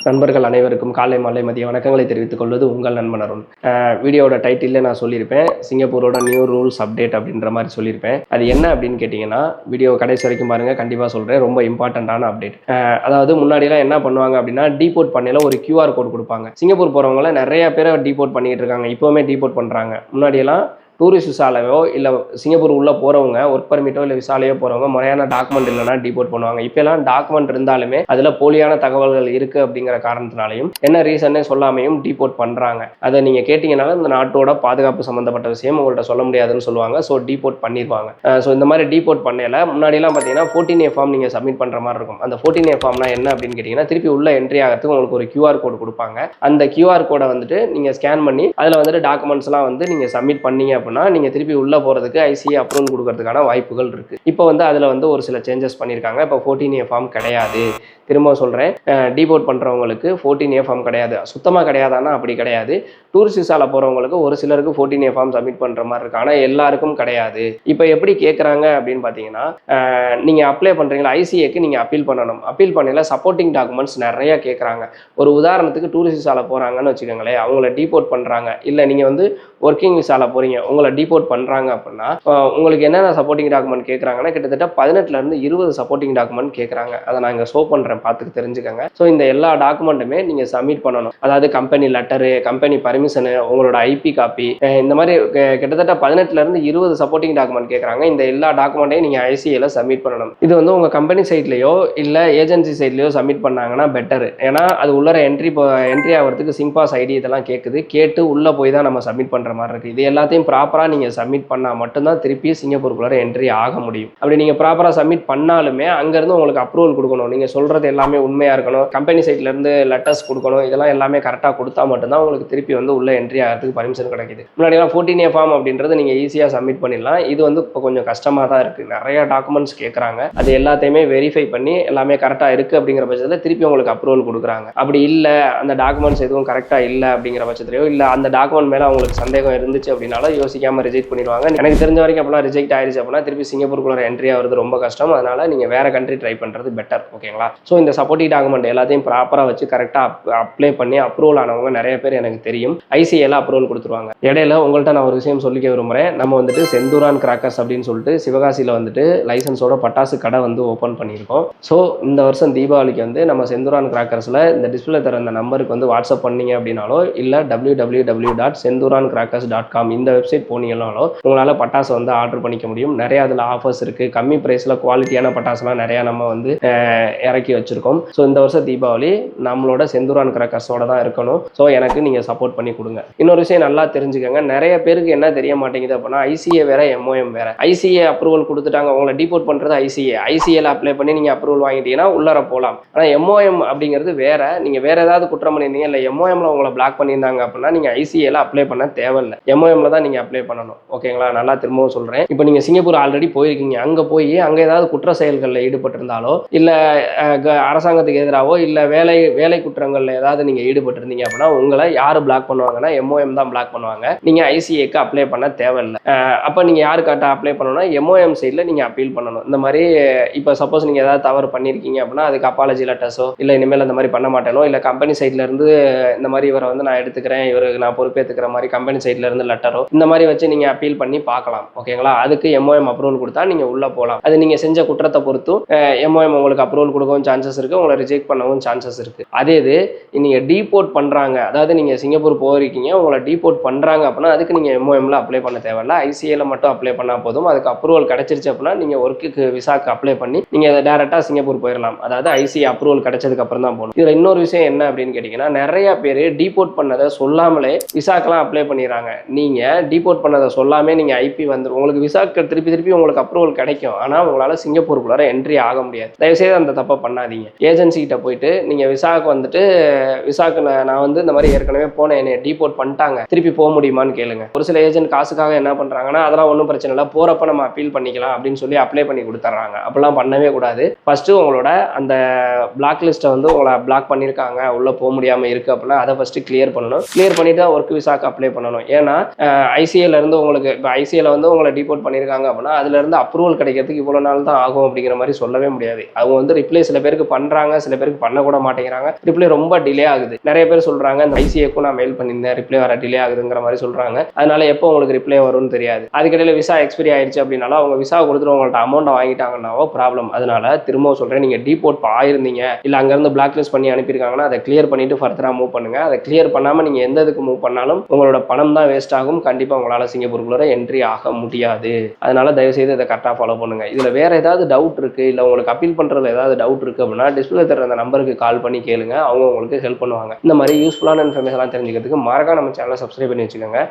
நண்பர்கள் அனைவருக்கும் காலை மாலை மதிய வணக்கங்களை தெரிவித்துக் கொள்வது உங்கள் நண்பன் அருண். வீடியோட டைட்டில் நான் சொல்லியிருப்பேன், சிங்கப்பூரோட நியூ ரூல்ஸ் அப்டேட் அப்படின்ற மாதிரி சொல்லியிருப்பேன். அது என்ன அப்படின்னு கேட்டிங்கன்னா, வீடியோ கடைசி வரைக்கும் பாருங்கள், கண்டிப்பாக சொல்கிறேன். ரொம்ப இம்பார்ட்டண்ட்டான அப்டேட். அதாவது முன்னாடிலாம் என்ன பண்ணுவாங்க அப்படின்னா, டீபோர்ட் பண்ணையில் ஒரு QR கோட் கொடுப்பாங்க. சிங்கப்பூர் போகிறவங்கள நிறைய பேரை டீபோர்ட் பண்ணிட்டு இருக்காங்க, இப்போவுமே டீபோர்ட் பண்ணுறாங்க. முன்னாடியெல்லாம் டூரிஸ்ட் விசாலையோ இல்லை சிங்கப்பூர் உள்ளே போகிறவங்க ஒர்க் பர்மிட்டோ இல்லை விசாலையோ போகிறவங்க முறையான டாக்குமெண்ட் இல்லைனா டீபோர்ட் பண்ணுவாங்க. இப்போலாம் டாக்குமெண்ட் இருந்தாலுமே அதில் போலியான தகவல்கள் இருக்குது அப்படிங்கிற காரணத்தினாலையும் என்ன ரீசன்னே சொல்லாமையும் டீபோர்ட் பண்ணுறாங்க. அதை நீங்கள் கேட்டிங்கனாலும் இந்த நாட்டோட பாதுகாப்பு சம்மந்தப்பட்ட விஷயம் உங்கள்கிட்ட சொல்ல முடியாதுன்னு சொல்லுவாங்க. ஸோ டீபோர்ட் பண்ணிடுவாங்க. ஸோ இந்த மாதிரி டீபோர்ட் பண்ணையில் முன்னாடிலாம் பார்த்தீங்கன்னா 14A ஃபார்ம் நீங்கள் சப்மிட் பண்ணுற மாதிரி இருக்கும். அந்த 14A ஃபார்ம்னா என்ன அப்படின்னு கேட்டிங்கன்னா, திருப்பி உள்ள என்ட்ரி ஆகிறதுக்கு உங்களுக்கு ஒரு QR கோடு கொடுப்பாங்க. அந்த QR கோடை வந்துட்டு நீங்கள் ஸ்கேன் பண்ணி அதில் வந்துட்டு டாக்குமெண்ட்ஸ்லாம் வந்து நீங்கள் சப்மிட் பண்ணீங்க அப்படின்னா நீங்க திருப்பி உள்ள போறதுக்கு ICA அப்ரூவல் கொடுக்கறதுக்கான வாய்ப்புகள் இருக்கு. இப்போ வந்து அதுல வந்து ஒரு சில சேஞ்சஸ் பண்ணியிருக்காங்க. இப்போ 14A ஃபார்ம் கிடையாது. திரும்ப சொல்றேன், டீபோர்ட் பண்றவங்களுக்கு 14A ஃபார்ம் கிடையாது. சுத்தமா கிடையாதானா அப்படி கிடையாது. டூரிஸ்ட் விசால போறவங்களுக்கு ஒரு சிலருக்கு 14A ஃபார்ம் சப்மிட் பண்ற மாதிரி இருக்கு, ஆனால் எல்லாருக்கும் கிடையாது. இப்போ எப்படி கேட்குறாங்க அப்படின்னு பார்த்தீங்கன்னா, நீங்க அப்ளை பண்றீங்களா ICAக்கு நீங்க அப்பீல் பண்ணணும். அப்பீல் பண்ணல சப்போர்ட்டிங் டாக்குமெண்ட்ஸ் நிறைய கேட்குறாங்க. ஒரு உதாரணத்துக்கு டூரிஸ்ட் விசால போறாங்கன்னு வச்சுக்கோங்களேன், அவங்கள டீபோர்ட் பண்றாங்க. இல்லை நீங்க வந்து ஒர்க்கிங் விசால போறீங்க, உங்களை டீபோர்ட் பண்றாங்க அப்படின்னா உங்களுக்கு என்னென்ன சப்போர்ட்டிங் டாக்குமெண்ட் கேட்குறாங்கன்னா, கிட்டத்தட்ட 18ல இருந்து 20 சப்போர்ட்டிங் டாக்குமெண்ட் கேட்குறாங்க. அதை நான் இங்கே ஷோ பண்றேன், பார்த்துட்டு தெரிஞ்சுக்கங்க. ஸோ இந்த எல்லா டாக்குமெண்ட்டுமே நீங்க சப்மிட் பண்ணணும். அதாவது கம்பெனி லெட்டரு, கம்பெனி பர்மிஷனு, உங்களோட IP காப்பி, இந்த மாதிரி கிட்டத்தட்ட 18ல இருந்து 20 சப்போர்ட்டிங் டாக்குமெண்ட் கேட்குறாங்க. இந்த எல்லா டாக்குமெண்ட்டையும் நீங்க ICAல சப்மிட் பண்ணணும். இது வந்து உங்க கம்பெனி சைட்லயோ இல்ல ஏஜென்சி சைட்லயோ சப்மிட் பண்ணாங்கன்னா பெட்டர். ஏன்னா அது உள்ளர என்ட்ரி ஆகிறதுக்கு சிங்பாஸ் ID இதெல்லாம் கேட்டு உள்ள போய் தான் நம்ம சப்மிட் பண்ற மாதிரி இருக்கு. இது எல்லாத்தையும் ப்ராப்பரா நீங்க சப்மிட் பண்ணா மட்டும்தான் திருப்பி சிங்கப்பூருக்குள்ள என்ட்ரி ஆக முடியும். அப்படி நீங்க ப்ராப்பரா சப்மிட் பண்ணாலுமே அங்க இருந்து உங்களுக்கு அப்ரூவல் கொடுக்கணும். நீங்க சொல்றது எல்லாமே உண்மையா இருக்கணும். கம்பெனி சைட்ல இருந்து லெட்டர்ஸ் கொடுக்கணும். இதெல்லாம் எல்லாமே கரெக்டா கொடுத்தா மட்டும்தான் உங்களுக்கு திருப்பி வந்து உள்ள என்ட்ரி ஆகிறதுக்கு பர்மிஷன் கிடைக்குது. முன்னாடி 14A ஃபார்ம் அப்படின்றது நீங்க ஈஸியா சப்மிட் பண்ணிடலாம். இது வந்து இப்போ கொஞ்சம் கஷ்டமா தான் இருக்கு. நிறைய டாக்குமெண்ட்ஸ் கேட்கறாங்க. அது எல்லாத்தையுமே வெரிஃபை பண்ணி எல்லாமே கரெக்டா இருக்கு அப்படிங்கிற பட்சத்துல திருப்பி உங்களுக்கு அப்ரூவல் கொடுக்குறாங்க. அப்படி இல்ல அந்த டாக்குமெண்ட்ஸ் எதுவும் கரெக்டா இல்ல அப்படிங்கிற பட்சத்திலயோ இல்ல அந்த டாக்குமெண்ட் மேல அவங்களுக்கு சந்தேகம் இருந்துச்சு அப்படின்னாலும் யோசிக்காம ரிஜெக்ட் பண்ணிடுவாங்க. எனக்கு தெரிஞ்ச வரைக்கும் அப்பெல்லாம் ரிஜெக்ட் ஆயிடுச்சு அப்படின்னா திருப்பி சிங்கப்பூருக்குள்ள என்ட்ரி ஆகிறது ரொம்ப கஷ்டம். அதனால நீங்க வேற கண்ட்ரி ட்ரை பண்றது பெட்டர். ஓகேங்களா? ஸோ இந்த சப்போர்ட்டிங் டாக்குமெண்ட் எல்லாத்தையும் ப்ராப்பரா வச்சு கரெக்டா அப்ளை பண்ணி அப்ரூவல் ஆனவங்க நிறைய பேர் எனக்கு தெரியும். ICAல அப்ரூவல் கொடுத்துருவாங்க. இடையில உங்கள்கிட்ட நான் ஒரு விஷயம் சொல்லிக்க விரும்புறேன். நம்ம வந்துட்டு செந்தூரான் கிராக்கர்ஸ் அப்படின்னு சொல்லிட்டு சிவகாசியில வந்துட்டு லைசன்ஸோட பட்டாசு கடை வந்து ஓப்பன் பண்ணியிருக்கோம். ஸோ இந்த வருஷம் தீபாவளிக்கு வந்து நம்ம செந்தூரான் கிராக்கர்ஸ்ல இந்த டிஸ்பிளே தர இந்த நம்பருக்கு வந்து வாட்ஸ்அப் பண்ணீங்க அப்படின்னாலோ இல்ல www.senduranCrackers.com இந்த வெப்சைட் போனீங்கன்னாலோ உங்களால் பட்டாசு வந்து ஆர்டர் பண்ணிக்க முடியும். நிறைய அதில் ஆஃபர்ஸ் இருக்கு. கம்மி பிரைஸ்ல குவாலிட்டியான பட்டாசுலாம் நிறைய நம்ம வந்து இறக்கி வச்சிருக்கோம். ஸோ இந்த வருஷம் தீபாவளி நம்மளோட செந்தூரான் கிராக்கர்ஸோட தான் இருக்கணும். ஸோ எனக்கு நீங்க சப்போர்ட் பண்ணி கொடுங்க. இன்னொரு விஷயம் நல்லா தெரிஞ்சுக்கங்க, நிறைய பேருக்கு என்ன தெரிய மாட்டேங்குது அப்படின்னா, ICA வேற MOM வேற. ICA அப்ரூவல் கொடுத்துட்டாங்க, உங்களை டீபோர்ட் பண்றது ICAல அப்ளை பண்ணி நீங்க அப்ரூவல் வாங்கிட்டீங்கன்னா உள்ளர போகலாம். ஆனால் MOM அப்படிங்கிறது வேற. நீங்க வேற ஏதாவது குற்றம் பண்ணியிருந்தீங்க இல்லை MOMல உங்களை பிளாக் பண்ணியிருந்தாங்க அப்படின்னா நீங்க ICAல அப்ளை பண்ண தேவையில்லை. MOMல தான் நீங்க அப்ளை பண்ணணும். ஓகேங்களா? நல்லா திரும்பவும் சொல்றேன். இப்போ நீங்க சிங்கப்பூர் ஆல்ரெடி போயிருக்கீங்க, அங்க போய் அங்க ஏதாவது குற்ற செயல்களில் ஈடுபட்டிருந்தாலோ இல்ல அரசாங்கத்துக்கு எதிராகவோ இல்ல வேலை குற்றங்கள்ல ஏதாவது நீங்க ஈடுபட்டிருந்தீங்க அப்படின்னா உங்களை யாரு பிளாக் பண்ணுவாங்கன்னா MOM தான் பிளாக் பண்ணுவாங்க. நீங்க ICAக்கு அப்ளை பண்ண தேவையில்லை. அப்ப நீங்க யாருக்காட்ட அப்ளை பண்ணணும்னா MOM சைட்ல நீங்க அப்பீல் பண்ணணும். இந்த மாதிரி இப்போ சப்போஸ் நீங்க ஏதாவது தவறு பண்ணிருக்கீங்க அப்படின்னா அதுக்கு அப்பாலஜி லெட்டர்ஸோ இல்ல இனிமேல் இந்த மாதிரி பண்ண மாட்டேனோ இல்ல கம்பெனி சைட்ல இருந்து இந்த மாதிரி இவரை வந்து நான் எடுத்துக்கிறேன், இவருக்கு நான் பொறுப்பேற்றுக்கிற மாதிரி கம்பெனி சைட்ல இருந்து லெட்டரோ இந்த மாதிரி வச்சு நீங்க அப்பீல் பண்ணி பார்க்கலாம். ஓகேங்களா? அதுக்கு MOM அப்ரூவல் கொடுத்தா நீங்க உள்ள போகலாம். அது நீங்க செஞ்ச குற்றத்தை பொறுத்தும் MOM உங்களுக்கு அப்ரூவல் கொடுக்கவும் சான்சஸ் இருக்கு, உங்களை ரிஜெக்ட் பண்ணவும் சான்சஸ் இருக்கு. அதே இது நீங்க டீபோர்ட் பண்றாங்க, அதாவது நீங்க சிங்கப்பூர் போயிருக்கீங்க, உங்களை டீபோர்ட் பண்றாங்க அப்படின்னா அதுக்கு நீங்க MOMல அப்ளை பண்ண தேவையில்ல. ICAல மட்டும் அப்ளை பண்ணா போதும். அதுக்கு அப்ரூவல் கிடைச்சிருச்சு அப்படின்னா நீங்க ஒர்க்குக்கு விசாக்கு அப்ளை பண்ணி நீங்க டைரக்டா சிங்கப்பூர் போயிடலாம். அதாவது ICA அப்ரூவல் கிடைச்சதுக்கு அப்புறம் தான் போகணும். இதுல இன்னொரு விஷயம் என்ன அப்படின்னு கேட்டீங்கன்னா, நிறைய பேர் டீபோர்ட் பண்ணதை சொல்லாமலே விசாக்கெல்லாம் அப்ளை பண்ணிடுறாங்க. நீங்க டீபோர்ட் பண்ணதை சொல்லாமே நீங்க IP வந்துடும். உங்களுக்கு விசாக்கு திருப்பி உங்களுக்கு அப்ரூவல் கிடைக்கும். ஆனா உங்களால சிங்கப்பூருக்குள்ளார என்ட்ரி ஆக முடியாது. தயவுசெய்து அந்த தப்பை பண்ணாதீங்க. ஏஜென்சி கிட்ட போயிட்டு நீங்க விசாக்கு வந்துட்டு விசாக்கு நான் வந்து இந்த மாதிரி ஏற்கனவே போனேன், என்னை டீபோர்ட் பண்ணிட்டாங்க, திருப்பி போக முடியுமான்னு கேளுங்க. ஒரு சில ஏஜென்ட் காசுக்காக என்ன பண்றாங்கன்னா, அதெல்லாம் ஒன்றும் பிரச்சனை இல்லை, போறப்ப நம்ம அப்பீல் பண்ணிக்கலாம் அப்படின்னு சொல்லி அப்ளை பண்ணி கொடுத்துட்றாங்க. அப்படிலாம் பண்ணவே கூடாது. ஃபர்ஸ்ட் உங்களோட அந்த பிளாக் லிஸ்ட்டை வந்து உங்களை பிளாக் பண்ணியிருக்காங்க, உள்ள போக முடியாம இருக்கு அப்படின்னா அதை ஃபர்ஸ்ட் கிளியர் பண்ணணும். கிளியர் பண்ணிட்டு தான் ஒர்க் விசாக்கு அப்ளை பண்ணணும். ஏன்னா ICA ஐசிஏல இருந்து உங்களுக்கு இப்போ ஐசிஏல வந்து உங்களை டிபோர்ட் பண்ணியிருக்காங்க அப்படின்னா அதுல இருந்து அப்ரூவல் கிடைக்கிறதுக்கு இவ்வளவு நாள் தான் ஆகும் அப்படிங்கிற மாதிரி சொல்லவே முடியாது. அவங்க வந்து ரிப்ளை சில பேருக்கு பண்றாங்க, சில பேருக்கு பண்ண கூட மாட்டேங்கிறாங்க. ரிப்ளை ரொம்ப டிலே ஆகுது. நிறைய பேர் சொல்றாங்க இந்த ஐசிஏக்கும் நான் மெயில் பண்ணியிருந்தேன், ரிப்ளை வர டிலே ஆகுதுங்கிற மாதிரி சொல்றாங்க. அதனால எப்போ உங்களுக்கு ரிப்ளை வரும்னு தெரியாது. அதுக்கிடையில விசா எக்ஸ்பைரி ஆயிடுச்சு அப்படின்னாலும் அவங்க விசா கொடுத்துட்டு உங்கள்ட்ட அமௌண்ட் வாங்கிட்டாங்கன்னாவோ ப்ராப்ளம். அதனால திரும்ப சொல்றேன், நீங்க டிபோர்ட் ஆயிருந்தீங்க இல்ல அங்க இருந்து பிளாக் லிஸ்ட் பண்ணி அனுப்பியிருக்காங்கன்னா அதை கிளியர் பண்ணிட்டு ஃபர்தரா மூவ் பண்ணுங்க. அதை கிளியர் பண்ணாம நீங்க எந்த இதுக்கு மூவ் பண்ணாலும் உங்களோட பணம் தான் வேஸ்ட் ஆகும். கண்டிப்பா உங்களால சிங்கப்பூருக்குள்ள என்ட்ரி ஆக முடியாது. அதனால தயவு செய்து இதை கரெக்டாக ஃபாலோ பண்ணுங்க. இதுல வேற ஏதாவது டவுட் இருக்கு இல்ல உங்களுக்கு அப்பீல் பண்றதுல ஏதாவது டவுட் இருக்கு அப்படின்னா டிஸ்பிளே தர அந்த நம்பருக்கு கால் பண்ணி கேளுங்க. அவங்க உங்களுக்கு ஹெல்ப் பண்ணுவாங்க. இந்த மாதிரி யூஸ்ஃபுல்லான இன்ஃபர்மேஷன் தெரிஞ்சுக்கிறதுக்கு மறக்காம நம்ம சேனலை சப்ஸ்கிரைப் பண்ணி வச்சுக்கோங்க.